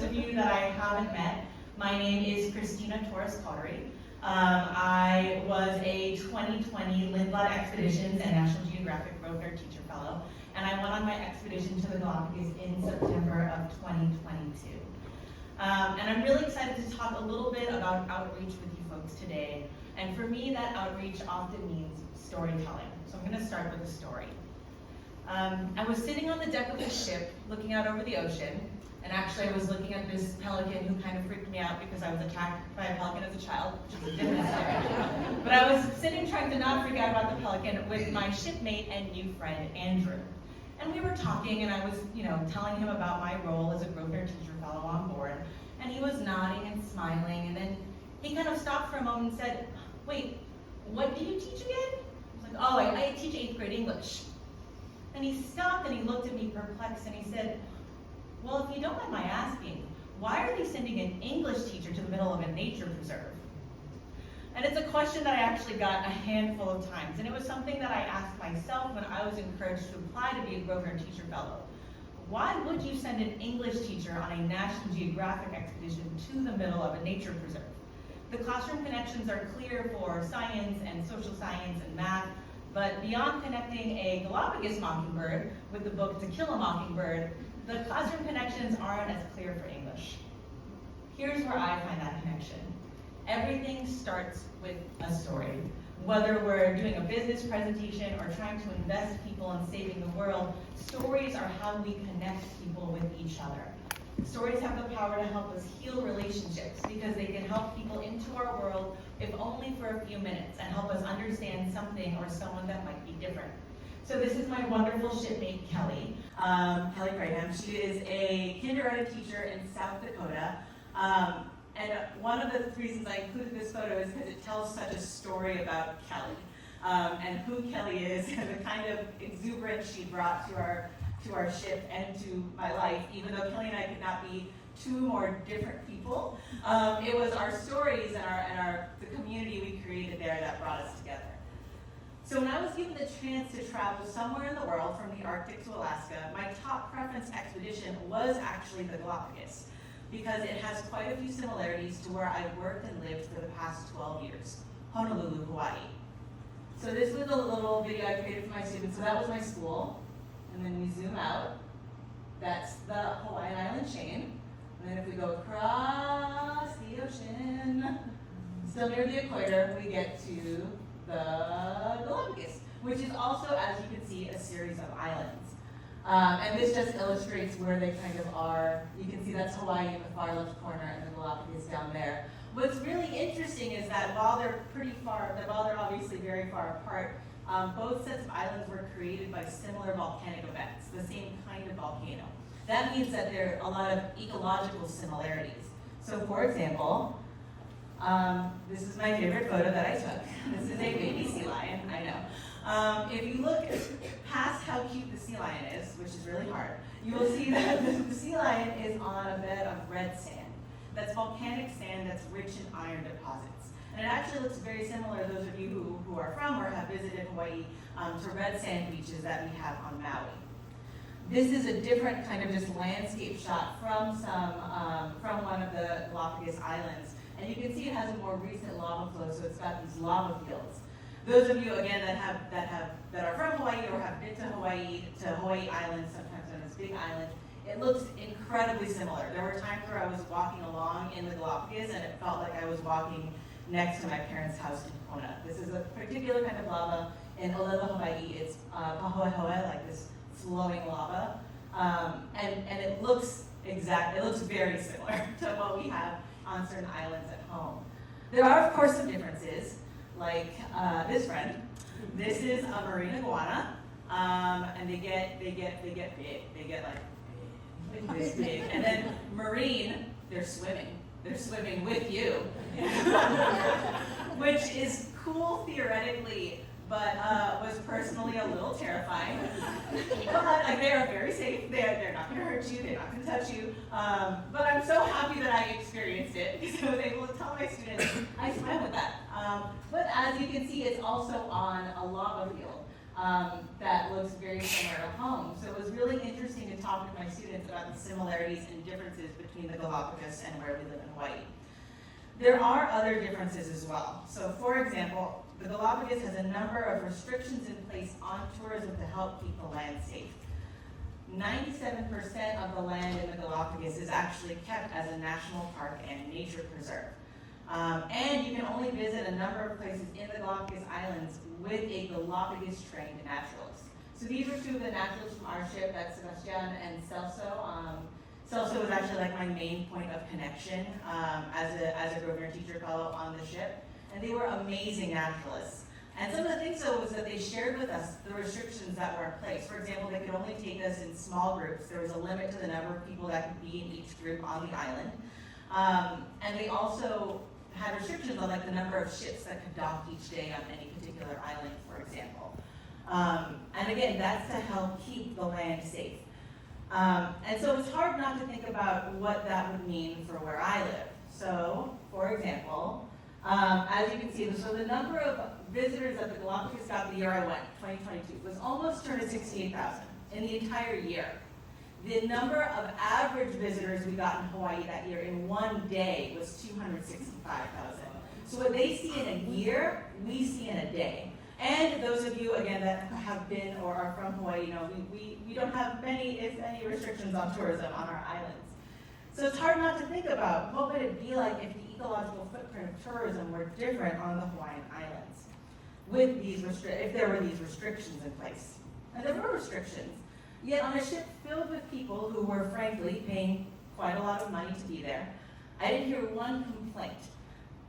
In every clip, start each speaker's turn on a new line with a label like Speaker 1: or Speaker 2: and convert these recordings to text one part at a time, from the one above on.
Speaker 1: those of you that I haven't met, my name is Christina Cawdery. I was a 2020 Lindblad Expeditions and National Geographic Grosvenor Teacher Fellow, and I went on my expedition to the Galapagos in September of 2022. And I'm really excited to talk a little bit about outreach with you folks today. And for me, that outreach often means storytelling. So I'm going to start with a story. I was sitting on the deck of the ship looking out over the ocean, and actually I was looking at this pelican who kind of freaked me out because I was attacked by a pelican as a child, which is a different story. But I was sitting trying to not freak out about the pelican with my shipmate and new friend, Andrew. And we were talking, and I was, telling him about my role as a Grosvenor Teacher Fellow on board, and he was nodding and smiling, and then he kind of stopped for a moment and said, "Wait, what do you teach again?" I was like, "Oh, I teach 8th grade English." And he stopped and he looked at me perplexed and he said, "Well, if you don't mind my asking, why are they sending an English teacher to the middle of a nature preserve?" And it's a question that I actually got a handful of times, and it was something that I asked myself when I was encouraged to apply to be a Grosvenor Teacher Fellow. Why would you send an English teacher on a National Geographic expedition to the middle of a nature preserve? The classroom connections are clear for science and social science and math, but beyond connecting a Galapagos mockingbird with the book To Kill a Mockingbird, the classroom connections aren't as clear for English. Here's where I find that connection. Everything starts with a story. Whether we're doing a business presentation or trying to invest people in saving the world, stories are how we connect people with each other. Stories have the power to help us heal relationships because they can help people into our world, if only for a few minutes, and help us understand something or someone that might be different. So this is my wonderful shipmate, Kelly. Kelly Graham. She is a kindergarten teacher in South Dakota. And one of the reasons I included this photo is because it tells such a story about Kelly and who Kelly is and the kind of exuberance she brought to our ship and to my life. Even though Kelly and I could not be two more different people, it was our stories and the community we created there that brought us together. So when I was given the chance to travel somewhere in the world, from the Arctic to Alaska, my top preference expedition was actually the Galapagos, because it has quite a few similarities to where I've worked and lived for the past 12 years, Honolulu, Hawaii. So this was a little video I created for my students. So that was my school, and then we zoom out. That's the Hawaiian Island chain. And then if we go across the ocean, still near the equator, we get to the Galapagos, which is also, as you can see, a series of islands. And this just illustrates where they kind of are. You can see that's Hawaii in the far left corner and the Galapagos down there. What's really interesting is that while they're obviously very far apart, both sets of islands were created by similar volcanic events, the same kind of volcano. That means that there are a lot of ecological similarities. So for example, this is my favorite photo that I took. This is a baby sea lion, I know. If you look past how cute the sea lion is, which is really hard, you will see that the sea lion is on a bed of red sand. That's volcanic sand that's rich in iron deposits. And it actually looks very similar, those of you who are from or have visited Hawaii, to red sand beaches that we have on Maui. This is a different kind of just landscape shot from one of the Galapagos Islands. And you can see it has a more recent lava flow, so it's got these lava fields. Those of you, again, that are from Hawaii or have been to Hawaii Island, sometimes known as Big Island, it looks incredibly similar. There were times where I was walking along in the Galapagos and it felt like I was walking next to my parents' house in Kona. This is a particular kind of lava in Olelo, Hawaii. It's pahoehoe, like this flowing lava. And it looks very similar to what we have on certain islands at home. There are, of course, some differences, like this friend. This is a marine iguana, and they get big. They get like this big. And then marine, they're swimming. They're swimming with you, which is cool theoretically, but was personally a little terrifying. But like, they are very safe. They're not going to hurt you. They're not going to touch you. But I'm so happy that I experienced it because I was able to tell my students I swam with that. But as you can see, it's also on a lava field. that looks very similar to home. So it was really interesting to talk to my students about the similarities and differences between the Galapagos and where we live in Hawaii. There are other differences as well. So for example, the Galapagos has a number of restrictions in place on tourism to help keep the land safe. 97% of the land in the Galapagos is actually kept as a national park and nature preserve. And you can only visit a number of places in the Galapagos Islands with a Galapagos-trained naturalist. So these were two of the naturalists from our ship, that's Sebastian and Celso. Celso was actually like my main point of connection as a Grosvenor teacher fellow on the ship. And they were amazing naturalists. And some of the things though was that they shared with us the restrictions that were in place. For example, they could only take us in small groups. There was a limit to the number of people that could be in each group on the island. And they also had restrictions on like the number of ships that could dock each day on any particular island, for example. And again, that's to help keep the land safe. And so it's hard not to think about what that would mean for where I live. So, for example, as you can see, so the number of visitors that the Galapagos got the year I went, 2022, was almost turned to 68,000 in the entire year. The number of average visitors we got in Hawaii that year in one day was 265,000. So what they see in a year, we see in a day. And those of you, again, that have been or are from Hawaii, you know, we don't have many, if any, restrictions on tourism on our islands. So it's hard not to think about what would it be like if the ecological footprint of tourism were different on the Hawaiian Islands, with these if there were these restrictions in place. And there were restrictions. Yet on a ship filled with people who were frankly paying quite a lot of money to be there, I didn't hear one complaint.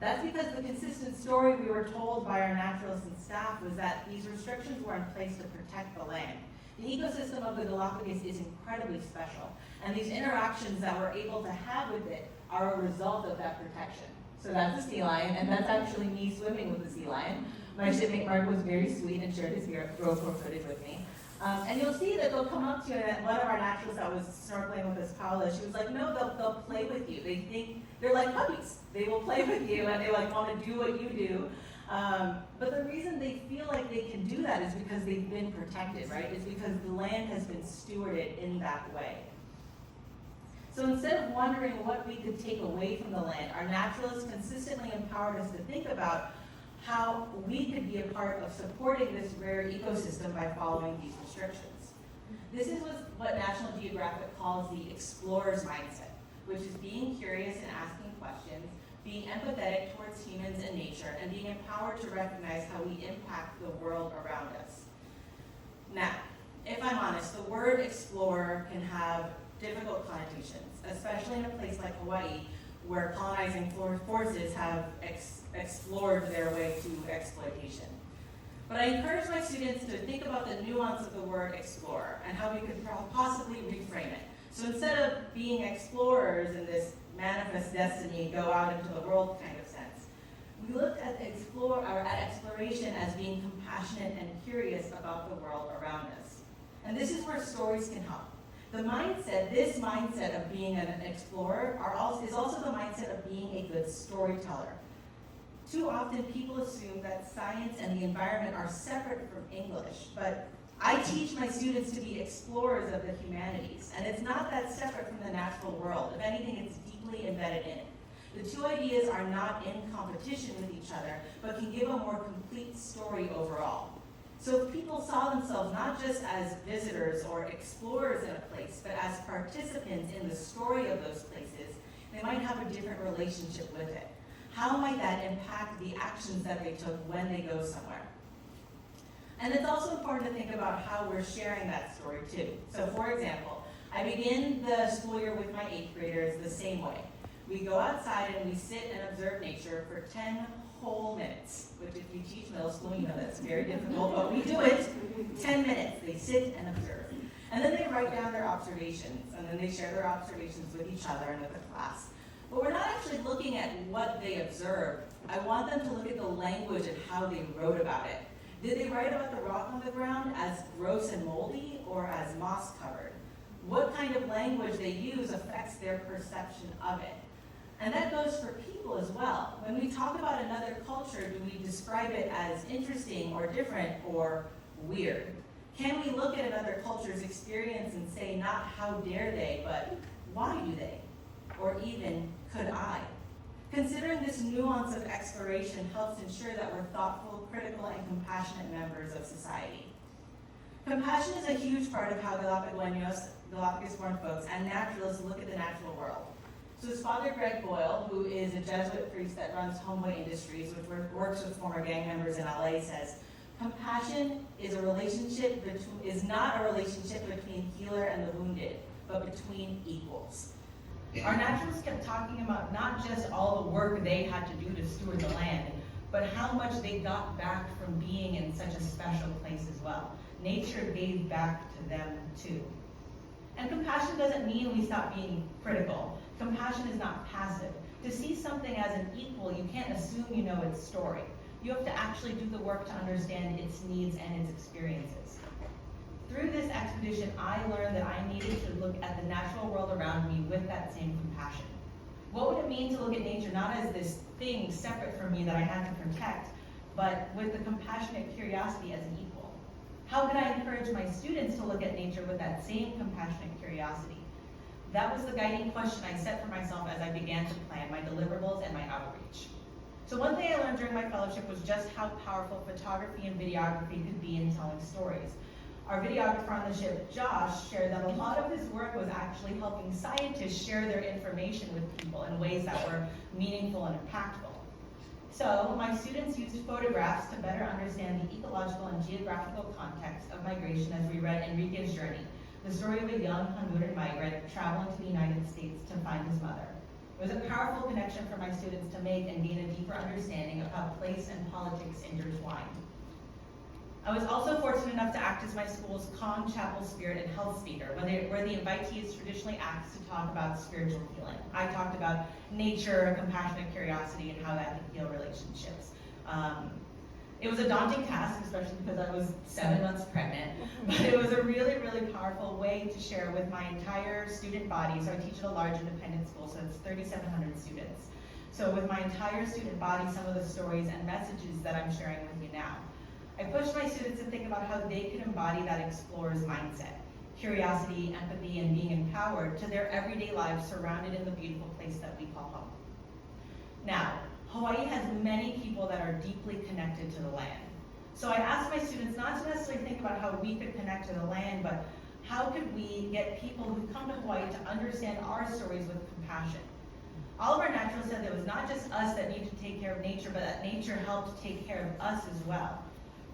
Speaker 1: That's because the consistent story we were told by our naturalists and staff was that these restrictions were in place to protect the land. The ecosystem of the Galapagos is incredibly special, and these interactions that we're able to have with it are a result of that protection. So that's a sea lion, and that's actually me swimming with the sea lion. My shipmate Mark was very sweet and shared his GoPro footage with me. And you'll see that they'll come up to you, and one of our naturalists that was snorkeling with us, Paula, she was like, no, they'll play with you. They think, they're like puppies. They will play with you, and they like want to do what you do. But the reason they feel like they can do that is because they've been protected, right? It's because the land has been stewarded in that way. So instead of wondering what we could take away from the land, our naturalists consistently empowered us to think about how we could be a part of supporting this rare ecosystem by following these restrictions. This is what National Geographic calls the explorer's mindset, which is being curious and asking questions, being empathetic towards humans and nature, and being empowered to recognize how we impact the world around us. Now, if I'm honest, the word explorer can have difficult connotations, especially in a place like Hawaii, where colonizing forces have explored their way to exploitation. But I encourage my students to think about the nuance of the word explorer and how we could possibly reframe it. So instead of being explorers in this manifest destiny, go out into the world kind of sense, we looked at exploration as being compassionate and curious about the world around us. And this is where stories can help. This mindset of being an explorer is also the mindset of being a good storyteller. Too often people assume that science and the environment are separate from English, but I teach my students to be explorers of the humanities, and it's not that separate from the natural world. If anything, it's deeply embedded in it. The two ideas are not in competition with each other, but can give a more complete story overall. So if people saw themselves not just as visitors or explorers in a place, but as participants in the story of those places, they might have a different relationship with it. How might that impact the actions that they took when they go somewhere? And it's also important to think about how we're sharing that story too. So for example, I begin the school year with my 8th graders the same way. We go outside and we sit and observe nature for 10 whole minutes, which if you teach middle school, you know that's very difficult, but we do it 10 minutes. They sit and observe. And then they write down their observations, and then they share their observations with each other and with the class. But we're not actually looking at what they observed. I want them to look at the language and how they wrote about it. Did they write about the rock on the ground as gross and moldy or as moss covered? What kind of language they use affects their perception of it. And that goes for people as well. When we talk about another culture, do we describe it as interesting or different or weird? Can we look at another culture's experience and say, not how dare they, but why do they? Or even, could I? Considering this nuance of exploration helps ensure that we're thoughtful, critical, and compassionate members of society. Compassion is a huge part of how Galapagos-born folks and naturalists look at the natural world. So as Father Greg Boyle, who is a Jesuit priest that runs Homeway Industries, which works with former gang members in LA, says, compassion is not a relationship between healer and the wounded, but between equals. Our naturalists kept talking about not just all the work they had to do to steward the land, but how much they got back from being in such a special place as well. Nature gave back to them too. And compassion doesn't mean we stop being critical. Compassion is not passive. To see something as an equal, you can't assume you know its story. You have to actually do the work to understand its needs and its experiences. Through this expedition, I learned that I needed to look at the natural world around me with that same compassion. What would it mean to look at nature not as this thing separate from me that I had to protect, but with the compassionate curiosity as an equal? How could I encourage my students to look at nature with that same compassionate curiosity? That was the guiding question I set for myself as I began to plan my deliverables and my outreach. So one thing I learned during my fellowship was just how powerful photography and videography could be in telling stories. Our videographer on the ship, Josh, shared that a lot of his work was actually helping scientists share their information with people in ways that were meaningful and impactful. So my students used photographs to better understand the ecological and geographical context of migration as we read Enrique's journey, the story of a young Honduran migrant traveling to the United States to find his mother. It was a powerful connection for my students to make and gain a deeper understanding of how place and politics intertwine. I was also fortunate enough to act as my school's Con Chapel Spirit and Health speaker, where the invitee is traditionally asked to talk about spiritual healing. I talked about nature, compassionate curiosity, and how that can heal relationships. It was a daunting task, especially because I was 7 months pregnant, but it was a really, really powerful way to share with my entire student body. So I teach at a large independent school, so it's 3,700 students. So with my entire student body, some of the stories and messages that I'm sharing with you now. I pushed my students to think about how they could embody that explorer's mindset, curiosity, empathy, and being empowered to their everyday lives surrounded in the beautiful place that we call home. Now, Hawaii has many people that are deeply connected to the land. So I asked my students not to necessarily think about how we could connect to the land, but how could we get people who come to Hawaii to understand our stories with compassion? All of our naturalists said that it was not just us that needed to take care of nature, but that nature helped take care of us as well.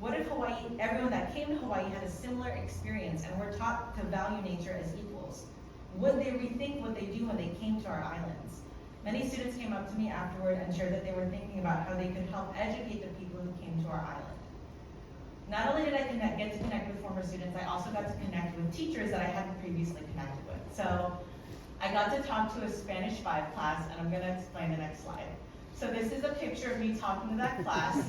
Speaker 1: What if everyone that came to Hawaii had a similar experience and were taught to value nature as equals? Would they rethink what they do when they came to our islands? Many students came up to me afterward and shared that they were thinking about how they could help educate the people who came to our island. Not only did I get to connect with former students, I also got to connect with teachers that I hadn't previously connected with. So I got to talk to a Spanish 5 class, and I'm going to explain the next slide. So this is a picture of me talking to that class.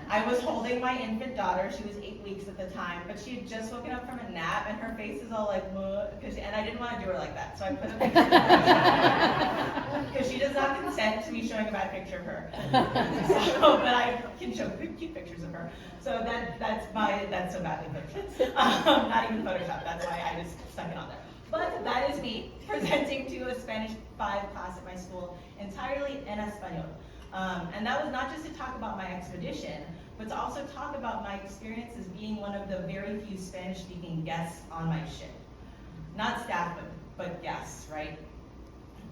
Speaker 1: I was holding my infant daughter. She was 8 weeks at the time, but she had just woken up from a nap, and her face is all like, and I didn't want to do her like that, so I put a picture of her. Because she does not consent to me showing a bad picture of her. But I can show cute pictures of her. So that's so badly pictured. Not even Photoshop, that's why I just stuck it on there. But that is me presenting to a Spanish 5 class at my school entirely en español. And that was not just to talk about my expedition, but to also talk about my experience as being one of the very few Spanish-speaking guests on my ship. Not staff, but guests, right?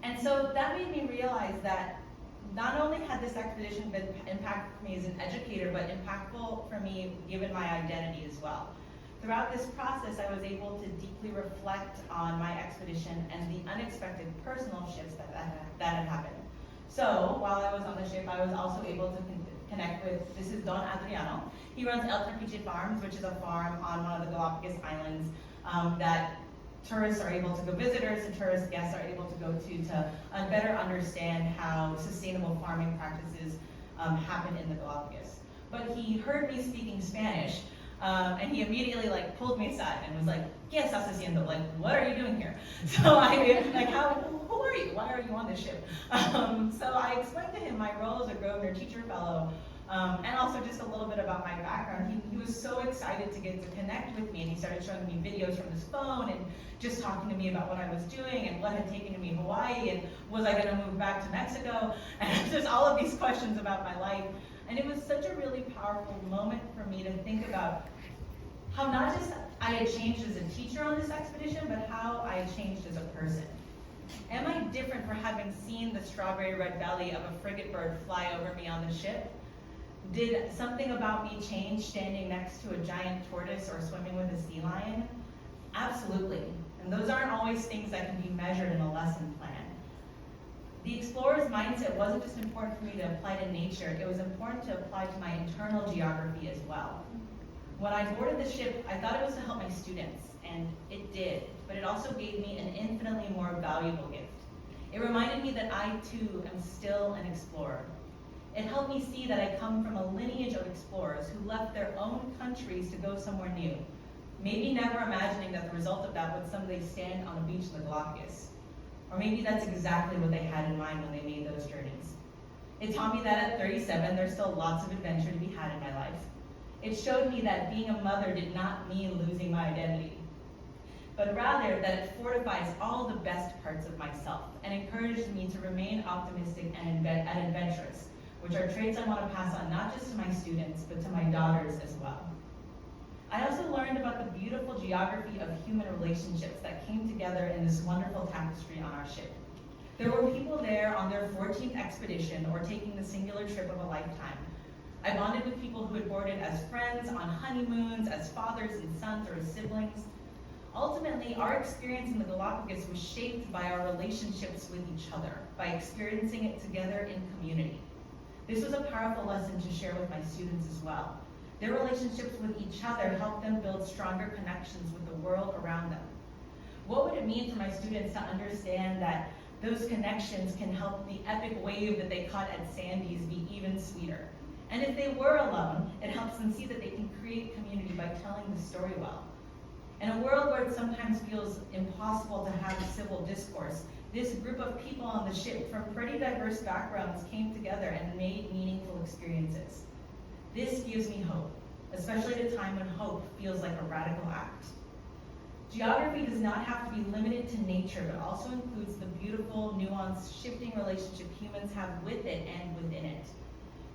Speaker 1: And so that made me realize that not only had this expedition been impactful for me as an educator, but impactful for me given my identity as well. Throughout this process, I was able to deeply reflect on my expedition and the unexpected personal shifts that had happened. So while I was on the ship, I was also able to connect with, this is Don Adriano. He runs El Trapiche Farms, which is a farm on one of the Galapagos Islands that tourists are able to go, visitors and tourist guests are able to go to better understand how sustainable farming practices happen in the Galapagos. But he heard me speaking Spanish, and he immediately pulled me aside and was like, ¿Qué estás haciendo? What are you doing here? So I who are you? Why are you on this ship? So I explained to him my role as a Grosvenor teacher fellow And also just a little bit about my background. He was so excited to get to connect with me, and he started showing me videos from his phone and just talking to me about what I was doing and what had taken me to Hawaii and was I gonna move back to Mexico, and just all of these questions about my life. And it was such a really powerful moment for me to think about how not just I had changed as a teacher on this expedition, but how I had changed as a person. Am I different for having seen the strawberry red belly of a frigate bird fly over me on the ship? Did something about me change standing next to a giant tortoise or swimming with a sea lion? Absolutely. And those aren't always things that can be measured in a lesson plan. The explorer's mindset wasn't just important for me to apply to nature, it was important to apply to my internal geography as well. When I boarded the ship, I thought it was to help my students, and it did, but it also gave me an infinitely more valuable gift. It reminded me that I too am still an explorer. It helped me see that I come from a lineage of explorers who left their own countries to go somewhere new, maybe never imagining that the result of that would someday stand on a beach in the Galapagos. Or maybe that's exactly what they had in mind when they made those journeys. It taught me that at 37, there's still lots of adventure to be had in my life. It showed me that being a mother did not mean losing my identity, but rather that it fortifies all the best parts of myself and encouraged me to remain optimistic and adventurous, which are traits I want to pass on not just to my students, but to my daughters as well. I also learned about the beautiful geography of human relationships that came together in this wonderful tapestry on our ship. There were people there on their 14th expedition or taking the singular trip of a lifetime. I bonded with people who had boarded as friends, on honeymoons, as fathers and sons, or as siblings. Ultimately, our experience in the Galapagos was shaped by our relationships with each other, by experiencing it together in community. This was a powerful lesson to share with my students as well. Their relationships with each other helped them build stronger connections with the world around them. What would it mean for my students to understand that those connections can help the epic wave that they caught at Sandy's be even sweeter? And if they were alone, it helps them see that they can create community by telling the story well. In a world where it sometimes feels impossible to have civil discourse, this group of people on the ship from pretty diverse backgrounds came together and made meaningful experiences. This gives me hope, especially at a time when hope feels like a radical act. Geography does not have to be limited to nature, but also includes the beautiful, nuanced, shifting relationship humans have with it and within it.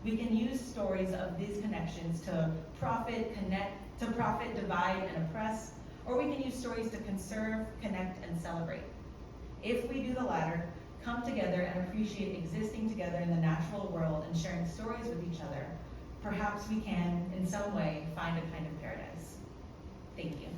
Speaker 1: We can use stories of these connections to profit, divide, and oppress, or we can use stories to conserve, connect, and celebrate. If we do the latter, come together and appreciate existing together in the natural world and sharing stories with each other, perhaps we can, in some way, find a kind of paradise. Thank you.